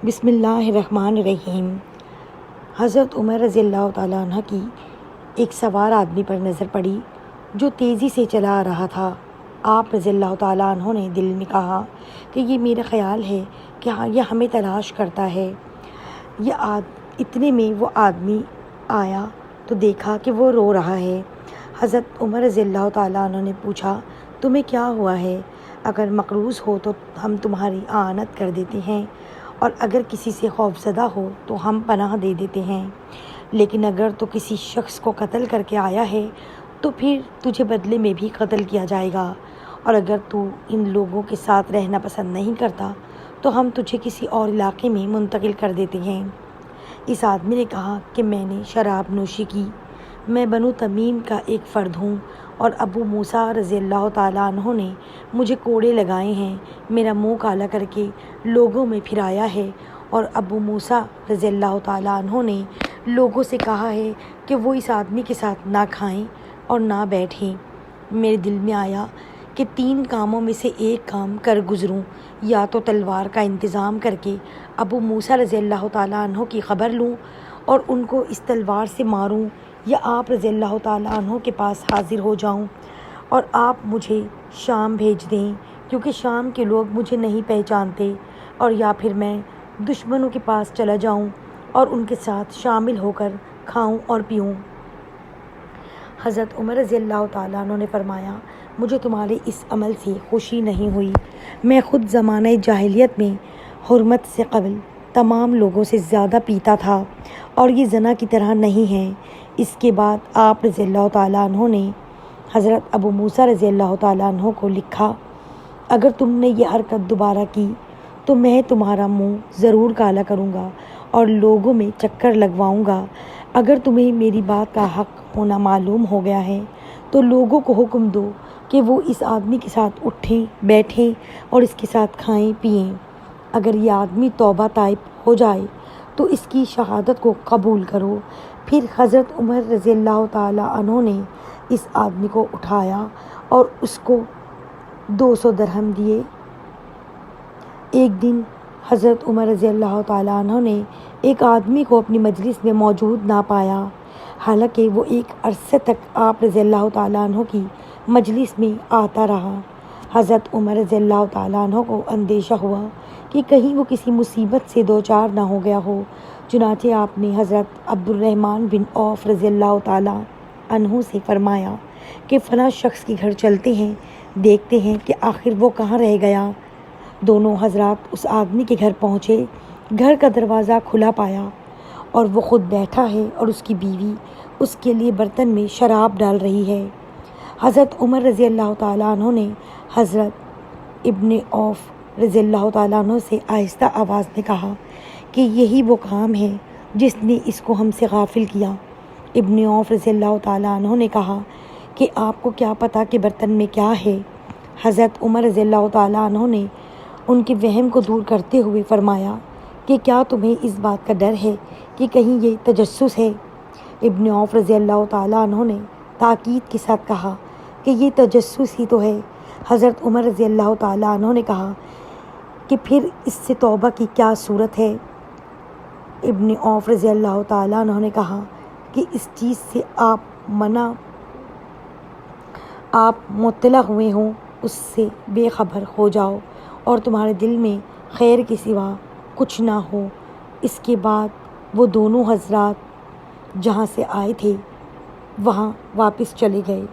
بسم اللہ الرحمن الرحیم۔ حضرت عمر رضی اللہ تعالیٰ عنہ کی ایک سوار آدمی پر نظر پڑی جو تیزی سے چلا آ رہا تھا۔ آپ رضی اللہ تعالیٰ عنہ نے دل میں کہا کہ یہ میرا خیال ہے کہ یہ ہمیں تلاش کرتا ہے۔ اتنے میں وہ آدمی آیا تو دیکھا کہ وہ رو رہا ہے۔ حضرت عمر رضی اللہ تعالیٰ عنہ نے پوچھا، تمہیں کیا ہوا ہے؟ اگر مقروض ہو تو ہم تمہاری اعانت کر دیتے ہیں، اور اگر کسی سے خوفزدہ ہو تو ہم پناہ دے دیتے ہیں، لیکن اگر تو کسی شخص کو قتل کر کے آیا ہے تو پھر تجھے بدلے میں بھی قتل کیا جائے گا، اور اگر تو ان لوگوں کے ساتھ رہنا پسند نہیں کرتا تو ہم تجھے کسی اور علاقے میں منتقل کر دیتے ہیں۔ اس آدمی نے کہا کہ میں نے شراب نوشی کی، میں بنو تمیم کا ایک فرد ہوں، اور ابو موسیٰ رضی اللہ تعالیٰ عنہ نے مجھے کوڑے لگائے ہیں، میرا منہ کالا کر کے لوگوں میں پھرایا ہے، اور ابو موسیٰ رضی اللہ تعالیٰ عنہ نے لوگوں سے کہا ہے کہ وہ اس آدمی کے ساتھ نہ کھائیں اور نہ بیٹھیں۔ میرے دل میں آیا کہ 3 کاموں میں سے ایک کام کر گزروں، یا تو تلوار کا انتظام کر کے ابو موسیٰ رضی اللہ تعالیٰ عنہ کی خبر لوں اور ان کو اس تلوار سے ماروں، یا آپ رضی اللہ تعالیٰ عنہ کے پاس حاضر ہو جاؤں اور آپ مجھے شام بھیج دیں، کیونکہ شام کے لوگ مجھے نہیں پہچانتے، اور یا پھر میں دشمنوں کے پاس چلا جاؤں اور ان کے ساتھ شامل ہو کر کھاؤں اور پیوں۔ حضرت عمر رضی اللہ تعالیٰ عنہ نے فرمایا، مجھے تمہارے اس عمل سے خوشی نہیں ہوئی، میں خود زمانہ جاہلیت میں حرمت سے قبل تمام لوگوں سے زیادہ پیتا تھا، اور یہ زنا کی طرح نہیں ہے۔ اس کے بعد آپ رضی اللہ تعالیٰ عنہ نے حضرت ابو موسیٰ رضی اللہ تعالیٰ عنہ کو لکھا، اگر تم نے یہ حرکت دوبارہ کی تو میں تمہارا منہ ضرور کالا کروں گا اور لوگوں میں چکر لگواؤں گا۔ اگر تمہیں میری بات کا حق ہونا معلوم ہو گیا ہے تو لوگوں کو حکم دو کہ وہ اس آدمی کے ساتھ اٹھیں بیٹھیں اور اس کے ساتھ کھائیں پئیں۔ اگر یہ آدمی توبہ طائب ہو جائے تو اس کی شہادت کو قبول کرو۔ پھر حضرت عمر رضی اللہ تعالیٰ عنہ نے اس آدمی کو اٹھایا اور اس کو 200 درہم دیے۔ ایک دن حضرت عمر رضی اللہ تعالیٰ عنہ نے ایک آدمی کو اپنی مجلس میں موجود نہ پایا، حالانکہ وہ ایک عرصے تک آپ رضی اللہ تعالیٰ عنہ کی مجلس میں آتا رہا۔ حضرت عمر رضی اللہ تعالیٰ عنہ کو اندیشہ ہوا کہ کہیں وہ کسی مصیبت سے دوچار نہ ہو گیا ہو، چنانچہ آپ نے حضرت عبد الرحمن بن عوف رضی اللہ تعالیٰ عنہ سے فرمایا کہ فلاں شخص کے گھر چلتے ہیں، دیکھتے ہیں کہ آخر وہ کہاں رہ گیا۔ دونوں حضرات اس آدمی کے گھر پہنچے، گھر کا دروازہ کھلا پایا اور وہ خود بیٹھا ہے اور اس کی بیوی اس کے لیے برتن میں شراب ڈال رہی ہے۔ حضرت عمر رضی اللہ تعالیٰ عنہ نے حضرت ابن عوف رضی اللہ تعالیٰ عنہ سے آہستہ آواز میں کہا کہ یہی وہ کام ہے جس نے اس کو ہم سے غافل کیا۔ ابن عوف رضی اللہ تعالیٰ عنہ نے کہا کہ آپ کو کیا پتہ کہ برتن میں کیا ہے؟ حضرت عمر رضی اللہ تعالیٰ عنہ نے ان کے وہم کو دور کرتے ہوئے فرمایا کہ کیا تمہیں اس بات کا ڈر ہے کہ کہیں یہ تجسس ہے؟ ابن عوف رضی اللہ تعالیٰ عنہ نے تاکید کے ساتھ کہا کہ یہ تجسس ہی تو ہے۔ حضرت عمر رضی اللہ تعالیٰ عنہ نے کہا کہ پھر اس سے توبہ کی کیا صورت ہے؟ ابن عوف رضی اللہ تعالیٰ عنہ نے کہا کہ اس چیز سے آپ مطلع ہوئے ہوں اس سے بے خبر ہو جاؤ اور تمہارے دل میں خیر کے سوا کچھ نہ ہو۔ اس کے بعد وہ دونوں حضرات جہاں سے آئے تھے وہاں واپس چلے گئے۔